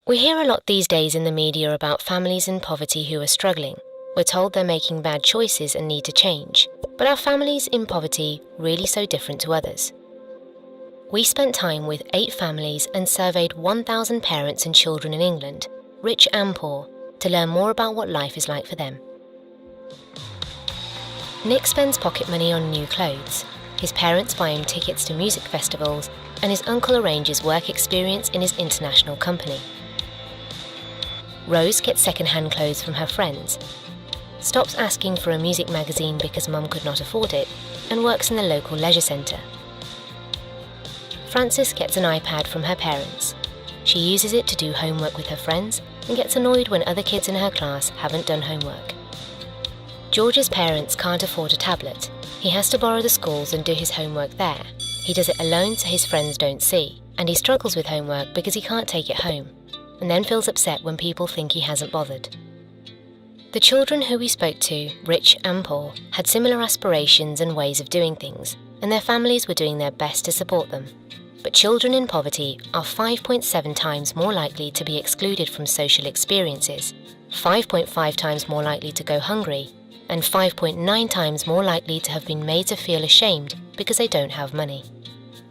We hear a lot these days in the media about families in poverty who are struggling. We're told they're making bad choices and need to change. But are families in poverty really so different to others? We spent time with 8 families and surveyed 1,000 parents and children in England, rich and poor, to learn more about what life is like for them. Nick spends pocket money on new clothes. His parents buy him tickets to music festivals, and his uncle arranges work experience in his international company. Rose gets second-hand clothes from her friends, stops asking for a music magazine because mum could not afford it, and works in the local leisure centre. Frances gets an iPad from her parents. She uses it to do homework with her friends and gets annoyed when other kids in her class haven't done homework. George's parents can't afford a tablet. He has to borrow the school's and do his homework there. He does it alone so his friends don't see, and he struggles with homework because he can't take it home, and then feels upset when people think he hasn't bothered. The children who we spoke to, rich and poor, had similar aspirations and ways of doing things, and their families were doing their best to support them. But children in poverty are 5.7 times more likely to be excluded from social experiences, 5.5 times more likely to go hungry, and 5.9 times more likely to have been made to feel ashamed because they don't have money.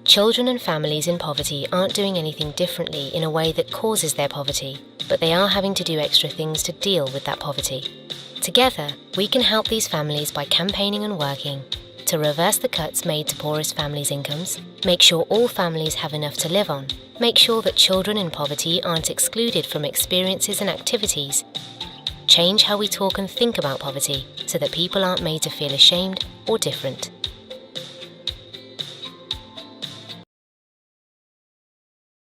Children and families in poverty aren't doing anything differently in a way that causes their poverty, but they are having to do extra things to deal with that poverty. Together, we can help these families by campaigning and working to reverse the cuts made to poorest families' incomes, make sure all families have enough to live on, make sure that children in poverty aren't excluded from experiences and activities, change how we talk and think about poverty so that people aren't made to feel ashamed or different.